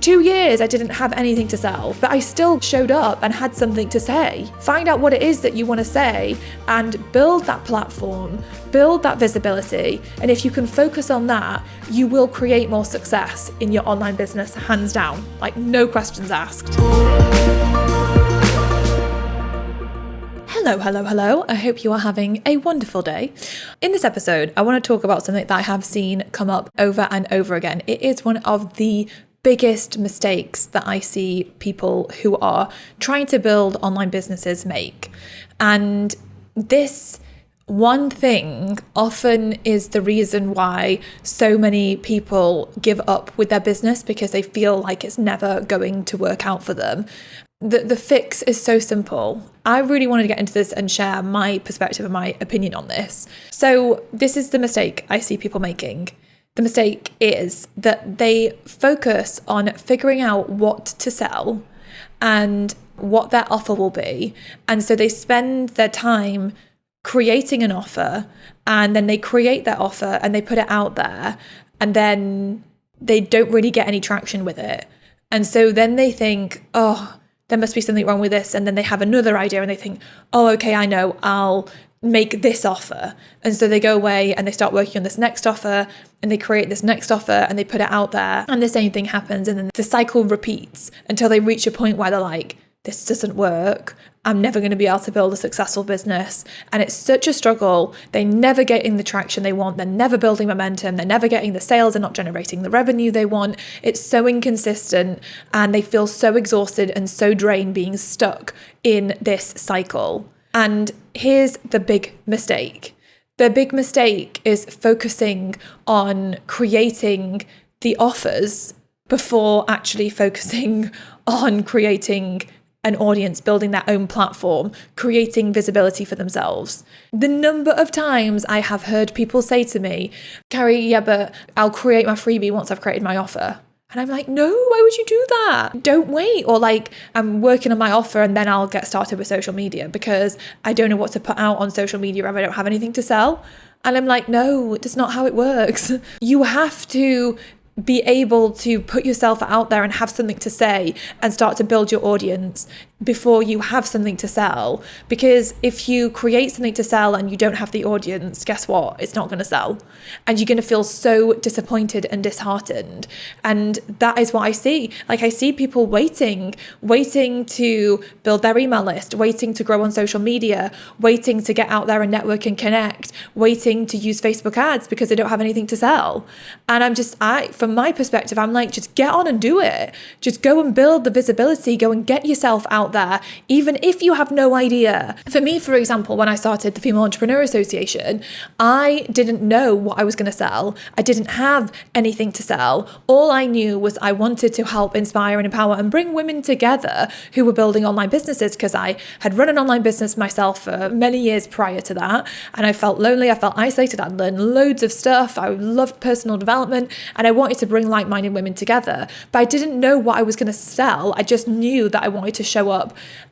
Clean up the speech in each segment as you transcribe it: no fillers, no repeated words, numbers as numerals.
2 years I didn't have anything to sell, but I still showed up and had something to say. Find out what it is that you want to say and build that platform, build that visibility. And if you can focus on that, you will create more success in your online business, hands down, like no questions asked. Hello. I hope you are having a wonderful day. In this episode, I want to talk about something that I have seen come up over and over again. It is one of the biggest mistakes that I see people who are trying to build online businesses make. And this one thing often is the reason why so many people give up with their business, because they feel like it's never going to work out for them. The fix is so simple. I really wanted to get into this and share my perspective and my opinion on this. So this is the mistake I see people making. The mistake is that they focus on figuring out what to sell and what their offer will be. And so they spend their time creating an offer, and then they create that offer and they put it out there, and then they don't really get any traction with it. And so then they think, oh, there must be something wrong with this. And then they have another idea and they think, oh, okay, I know, I'll make this offer. And so they go away and they start working on this next offer, and they create this next offer and they put it out there, and the same thing happens. And then the cycle repeats until they reach a point where they're like, this doesn't work. I'm never going to be able to build a successful business. And it's such a struggle. They never getting the traction they want. They're never building momentum. They're never getting the sales. They're not generating the revenue they want. It's so inconsistent, and they feel so exhausted and so drained being stuck in this cycle. And here's the big mistake. The big mistake is focusing on creating the offers before actually focusing on creating an audience, building their own platform, creating visibility for themselves. The number of times I have heard people say to me, Carrie, yeah, but I'll create my freebie once I've created my offer. And I'm like, no, why would you do that? Don't wait. Or like, I'm working on my offer and then I'll get started with social media because I don't know what to put out on social media if I don't have anything to sell. And I'm like, no, that's not how it works. You have to be able to put yourself out there and have something to say and start to build your audience before you have something to sell. Because if you create something to sell and you don't have the audience, guess what? It's not going to sell. And you're going to feel so disappointed and disheartened. And that is what I see. Like, I see people waiting to build their email list, waiting to grow on social media, waiting to get out there and network and connect, waiting to use Facebook ads because they don't have anything to sell. And from my perspective, I'm like, just get on and do it. Just go and build the visibility, go and get yourself out there, even if you have no idea. For me, for example, when I started the Female Entrepreneur Association, I didn't know what I was going to sell. I didn't have anything to sell. All I knew was I wanted to help inspire and empower and bring women together who were building online businesses, because I had run an online business myself for many years prior to that. And I felt lonely. I felt isolated. I'd learned loads of stuff. I loved personal development and I wanted to bring like-minded women together. But I didn't know what I was going to sell. I just knew that I wanted to show up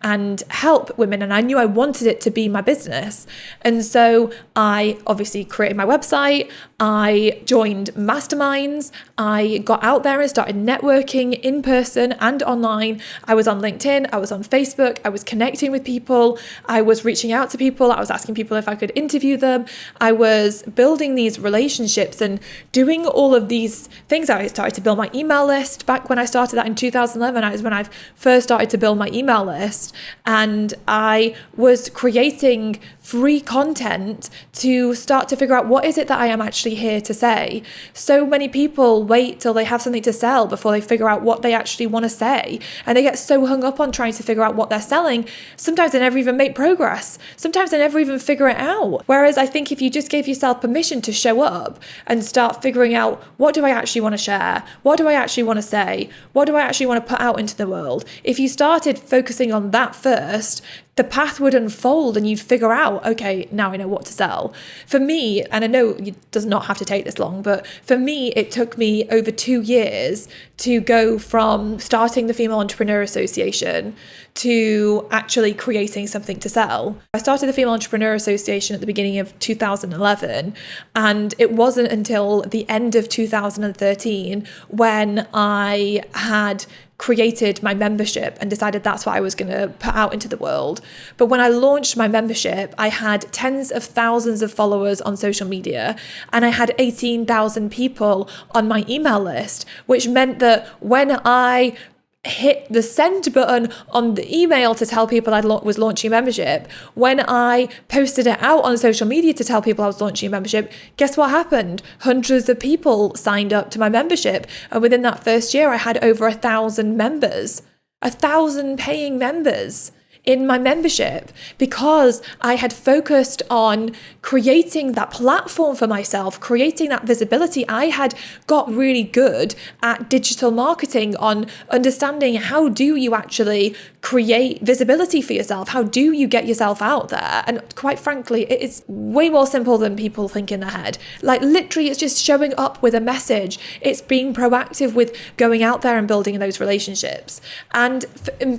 and help women, and I knew I wanted it to be my business. And so I obviously created my website, I joined masterminds, I got out there and started networking in person and online. I was on LinkedIn, I was on Facebook, I was connecting with people, I was reaching out to people, I was asking people if I could interview them, I was building these relationships and doing all of these things. I started to build my email list. Back when I started that in 2011, that was when I first started to build my email list, and I was creating free content to start to figure out what is it that I am actually here to say. So many people wait till they have something to sell before they figure out what they actually want to say, and they get so hung up on trying to figure out what they're selling. Sometimes they never even make progress. Sometimes they never even figure it out. Whereas I think if you just gave yourself permission to show up and start figuring out, what do I actually want to share? What do I actually want to say? What do I actually want to put out into the world? If you started focusing on that first, the path would unfold and you'd figure out, okay, now I know what to sell. For me, and I know it does not have to take this long, but for me, it took me over 2 years to go from starting the Female Entrepreneur Association to actually creating something to sell. I started the Female Entrepreneur Association at the beginning of 2011, and it wasn't until the end of 2013 when I had created my membership and decided that's what I was going to put out into the world. But when I launched my membership, I had tens of thousands of followers on social media, and I had 18,000 people on my email list, which meant that when I hit the send button on the email to tell people I was launching a membership, when I posted it out on social media to tell people I was launching a membership, guess what happened? Hundreds of people signed up to my membership. And within that first year, I had over 1,000 members, 1,000 paying members in my membership, because I had focused on creating that platform for myself, creating that visibility. I had got really good at digital marketing, on understanding how do you actually create visibility for yourself? How do you get yourself out there? And quite frankly, it is way more simple than people think in their head. Like literally, it's just showing up with a message. It's being proactive with going out there and building those relationships. And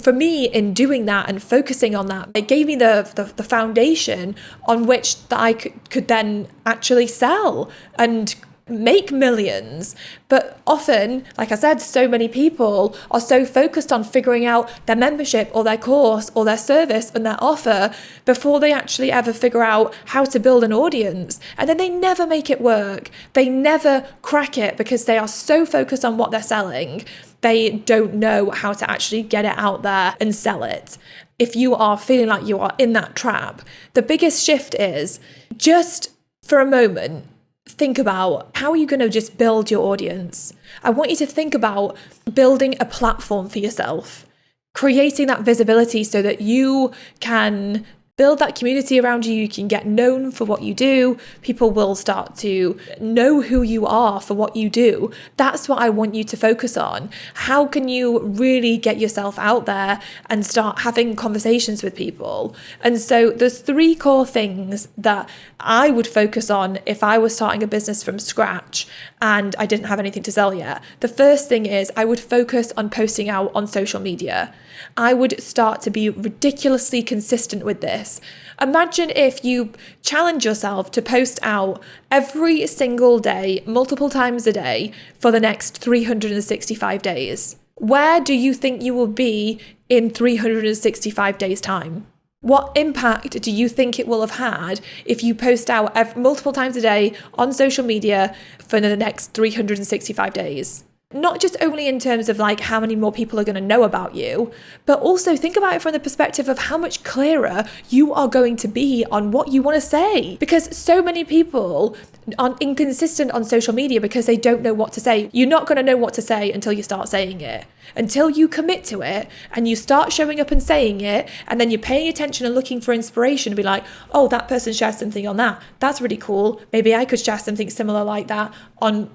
for me, in doing that and focusing on that, it gave me the foundation on which that I could then actually sell and make millions. But often, like I said, so many people are so focused on figuring out their membership or their course or their service and their offer before they actually ever figure out how to build an audience. And then they never make it work. They never crack it because they are so focused on what they're selling. They don't know how to actually get it out there and sell it. If you are feeling like you are in that trap, the biggest shift is just for a moment, think about how are you going to just build your audience. I want you to think about building a platform for yourself, creating that visibility so that you can build that community around you. You can get known for what you do. People will start to know who you are for what you do. That's what I want you to focus on. How can you really get yourself out there and start having conversations with people? And so there's 3 core things that I would focus on if I was starting a business from scratch and I didn't have anything to sell yet. The first thing is I would focus on posting out on social media. I would start to be ridiculously consistent with this. Imagine if you challenge yourself to post out every single day, multiple times a day, for the next 365 days. Where do you think you will be in 365 days' time? What impact do you think it will have had if you post out multiple times a day on social media for the next 365 days? Not just only in terms of like how many more people are going to know about you, but also think about it from the perspective of how much clearer you are going to be on what you want to say. Because so many people are inconsistent on social media because they don't know what to say. You're not going to know what to say until you start saying it. Until you commit to it and you start showing up and saying it, and then you're paying attention and looking for inspiration and be like, oh, that person shared something on that. That's really cool. Maybe I could share something similar like that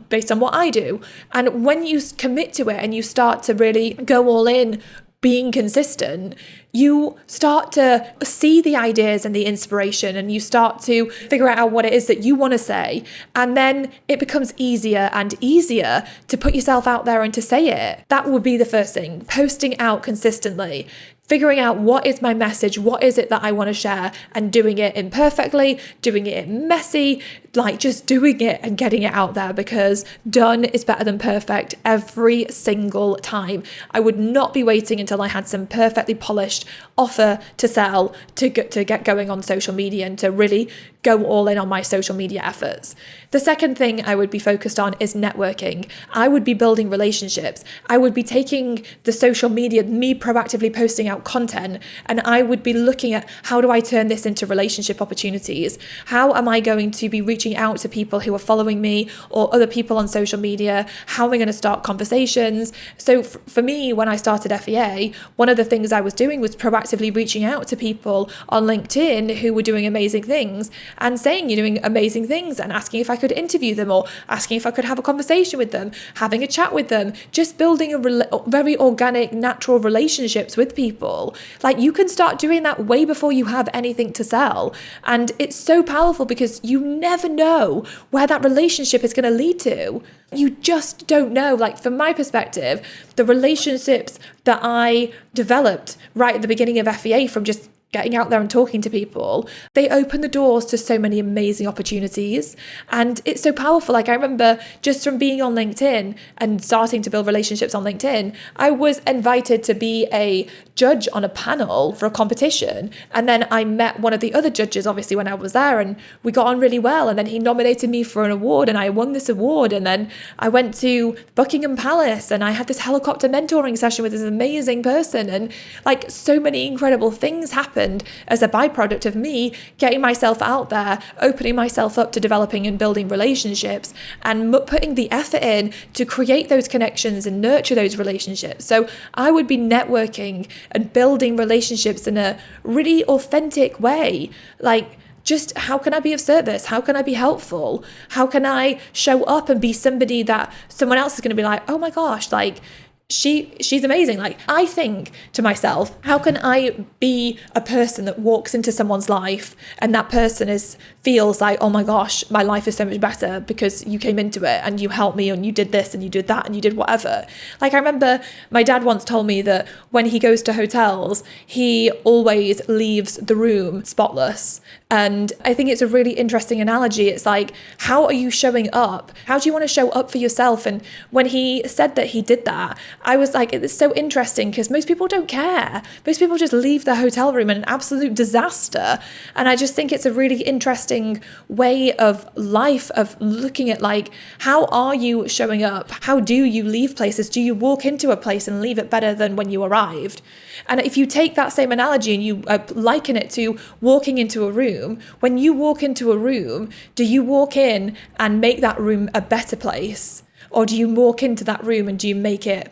based on what I do. And when you commit to it and you start to really go all in, being consistent, you start to see the ideas and the inspiration, and you start to figure out what it is that you want to say. And then it becomes easier and easier to put yourself out there and to say it. That would be the first thing, posting out consistently. Figuring out what is my message, what is it that I want to share, and doing it imperfectly, doing it messy, like just doing it and getting it out there, because done is better than perfect every single time. I would not be waiting until I had some perfectly polished offer to sell to get going on social media and to really go all in on my social media efforts. The second thing I would be focused on is networking. I would be building relationships. I would be taking the social media, me proactively posting out content, and I would be looking at how do I turn this into relationship opportunities? How am I going to be reaching reaching out to people who are following me or other people on social media? How am I going to start conversations? So for me, when I started FEA, one of the things I was doing was proactively reaching out to people on LinkedIn who were doing amazing things and saying you're doing amazing things and asking if I could interview them or asking if I could have a conversation with them, having a chat with them, just building a very organic, natural relationships with people. Like, you can start doing that way before you have anything to sell. And it's so powerful because you never know where that relationship is going to lead to. You just don't know. Like, from my perspective, the relationships that I developed right at the beginning of FEA from just getting out there and talking to people, they open the doors to so many amazing opportunities. And it's so powerful. Like, I remember just from being on LinkedIn and starting to build relationships on LinkedIn, I was invited to be a judge on a panel for a competition. And then I met one of the other judges, obviously, when I was there, and we got on really well. And then he nominated me for an award and I won this award. And then I went to Buckingham Palace and I had this helicopter mentoring session with this amazing person. And like, so many incredible things happened as a byproduct of me getting myself out there, opening myself up to developing and building relationships and putting the effort in to create those connections and nurture those relationships. So I would be networking and building relationships in a really authentic way. Like, just how can I be of service? How can I be helpful? How can I show up and be somebody that someone else is going to be like, oh my gosh, like, she's amazing. Like, I think to myself, how can I be a person that walks into someone's life and that person feels like, oh my gosh, my life is so much better because you came into it and you helped me and you did this and you did that and you did whatever. Like, I remember my dad once told me that when he goes to hotels, he always leaves the room spotless. And I think it's a really interesting analogy. It's like, how are you showing up? How do you want to show up for yourself? And when he said that he did that, I was like, it's so interesting because most people don't care. Most people just leave their hotel room in an absolute disaster. And I just think it's a really interesting way of life, of looking at, like, how are you showing up? How do you leave places? Do you walk into a place and leave it better than when you arrived? And if you take that same analogy and you liken it to walking into a room, when you walk into a room, do you walk in and make that room a better place? Or do you walk into that room and do you make it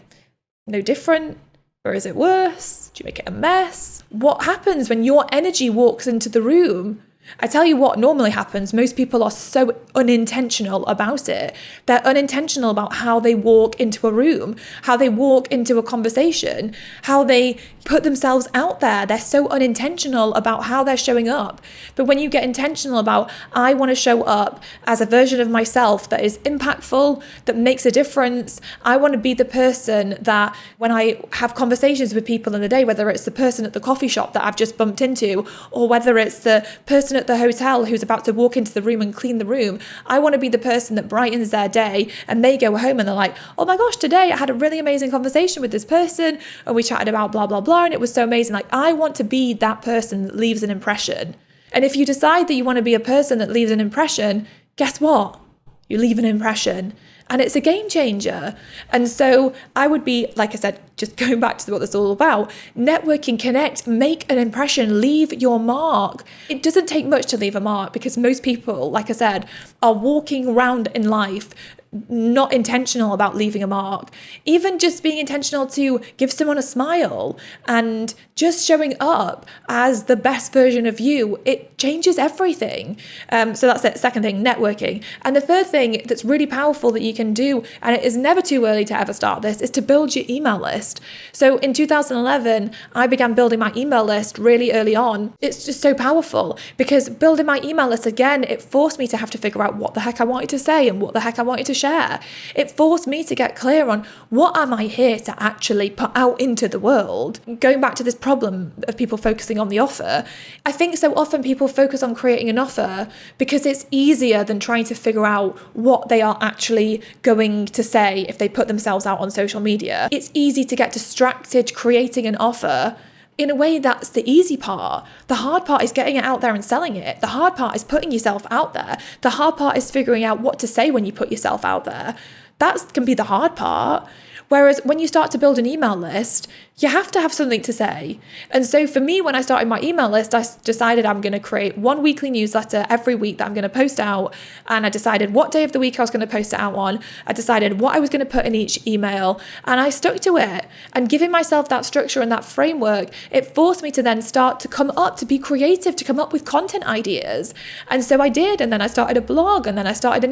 no different? Or is it worse? Do you make it a mess? What happens when your energy walks into the room? I tell you what normally happens. Most people are so unintentional about it. They're unintentional about how they walk into a room, how they walk into a conversation, how they put themselves out there. They're so unintentional about how they're showing up. But when you get intentional about, I want to show up as a version of myself that is impactful, that makes a difference. I want to be the person that when I have conversations with people in the day, whether it's the person at the coffee shop that I've just bumped into, or whether it's the person at the hotel who's about to walk into the room and clean the room, I want to be the person that brightens their day and they go home and they're like, oh my gosh, today I had a really amazing conversation with this person and we chatted about blah, blah, blah, and it was so amazing. Like, I want to be that person that leaves an impression. And if you decide that you want to be a person that leaves an impression, guess what? You leave an impression. And it's a game changer. And so I would be, like I said, just going back to what this is all about, networking, connect, make an impression, leave your mark. It doesn't take much to leave a mark because most people, like I said, are walking around in life not intentional about leaving a mark. Even just being intentional to give someone a smile and just showing up as the best version of you, it changes everything. So that's the second thing, networking. And the third thing that's really powerful that you can do, and it is never too early to ever start this, is to build your email list. So in 2011, I began building my email list really early on. It's just so powerful because building my email list, again, it forced me to have to figure out what the heck I wanted to say and what the heck I wanted to share. It forced me to get clear on what am I here to actually put out into the world. Going back to this problem of people focusing on the offer, I think so often people focus on creating an offer because it's easier than trying to figure out what they are actually going to say if they put themselves out on social media. It's easy to get distracted creating an offer. In a way, that's the easy part. The hard part is getting it out there and selling it. The hard part is putting yourself out there. The hard part is figuring out what to say when you put yourself out there. That can be the hard part. Whereas when you start to build an email list, you have to have something to say. And so for me, when I started my email list, I decided I'm going to create one weekly newsletter every week that I'm going to post out. And I decided what day of the week I was going to post it out on. I decided what I was going to put in each email, and I stuck to it. And giving myself that structure and that framework, it forced me to then start to come up, to be creative, to come up with content ideas. And so I did. And then I started a blog, and then I started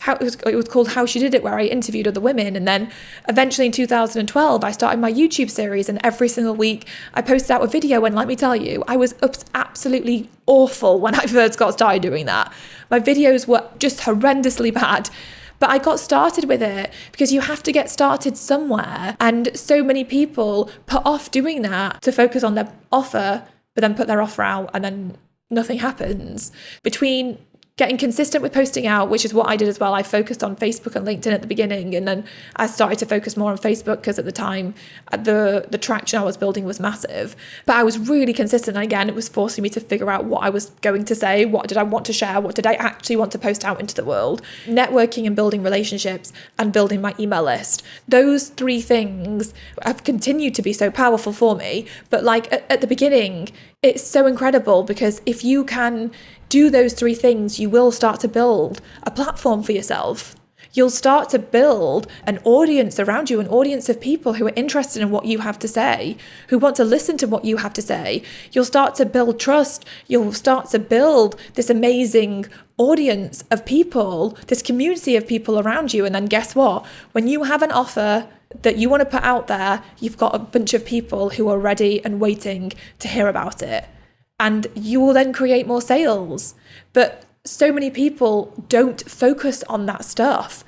it was called How She Did It, where I interviewed other women. And then eventually in 2012, I started my YouTube series, and every single week I posted out a video. And let me tell you, I was absolutely awful when I first got started doing that. My videos were just horrendously bad. But I got started with it because you have to get started somewhere. And so many people put off doing that to focus on their offer, but then put their offer out and then nothing happens. Between getting consistent with posting out, which is what I did as well. I focused on Facebook and LinkedIn at the beginning, and then I started to focus more on Facebook because at the time the traction I was building was massive. But I was really consistent, and again, it was forcing me to figure out what I was going to say, what did I want to share, what did I actually want to post out into the world. Networking and building relationships and building my email list. Those three things have continued to be so powerful for me. But like at the beginning, it's so incredible because if you can do those three things, you will start to build a platform for yourself. You'll start to build an audience around you, an audience of people who are interested in what you have to say, who want to listen to what you have to say. You'll start to build trust. You'll start to build this amazing audience of people, this community of people around you. And then guess what? When you have an offer that you want to put out there, you've got a bunch of people who are ready and waiting to hear about it. And you will then create more sales. But so many people don't focus on that stuff.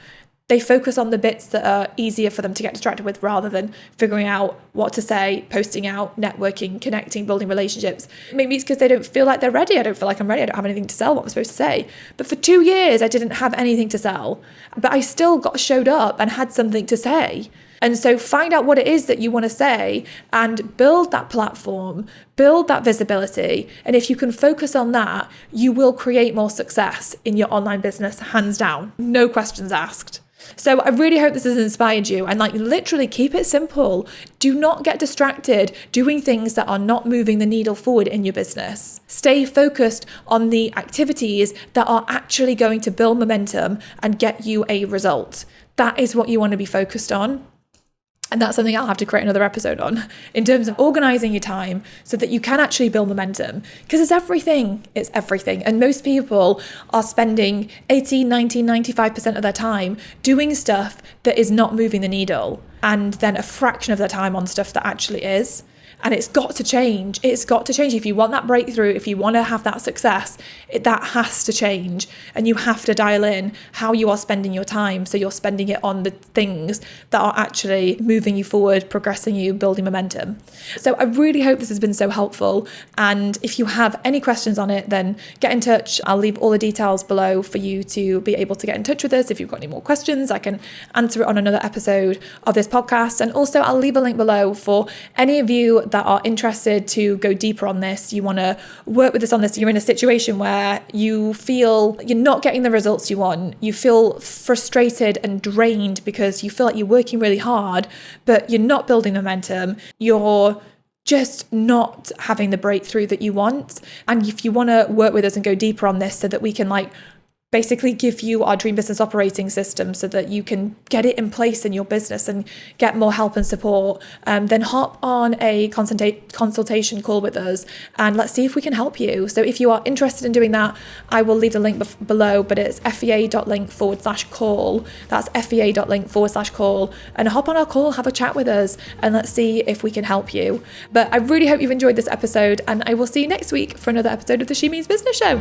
They focus on the bits that are easier for them to get distracted with rather than figuring out what to say, posting out, networking, connecting, building relationships. Maybe it's because they don't feel like they're ready. I don't feel like I'm ready. I don't have anything to sell. What am I supposed to say? But for 2 years, I didn't have anything to sell. But I still showed up and had something to say. And so find out what it is that you want to say and build that platform, build that visibility. And if you can focus on that, you will create more success in your online business, hands down, no questions asked. So I really hope this has inspired you, and literally keep it simple. Do not get distracted doing things that are not moving the needle forward in your business. Stay focused on the activities that are actually going to build momentum and get you a result. That is what you want to be focused on. And that's something I'll have to create another episode on in terms of organizing your time so that you can actually build momentum, because it's everything. And most people are spending 80, 90, 95% of their time doing stuff that is not moving the needle, and then a fraction of their time on stuff that actually is. And it's got to change. It's got to change. If you want that breakthrough, if you want to have that success, that has to change. And you have to dial in how you are spending your time. So you're spending it on the things that are actually moving you forward, progressing you, building momentum. So I really hope this has been so helpful. And if you have any questions on it, then get in touch. I'll leave all the details below for you to be able to get in touch with us. If you've got any more questions, I can answer it on another episode of this podcast. And also I'll leave a link below for any of you that are interested to go deeper on this. You want to work with us on this. You're in a situation where you feel you're not getting the results you want. You feel frustrated and drained because you feel like you're working really hard, but you're not building momentum. You're just not having the breakthrough that you want. And if you want to work with us and go deeper on this so that we can basically give you our dream business operating system so that you can get it in place in your business and get more help and support, then hop on a consultation call with us and let's see if we can help you. So if you are interested in doing that, I will leave the link below, but it's fea.link/call. That's fea.link/call, and hop on our call, have a chat with us, and let's see if we can help you. But I really hope you've enjoyed this episode, and I will see you next week for another episode of the She Means Business Show.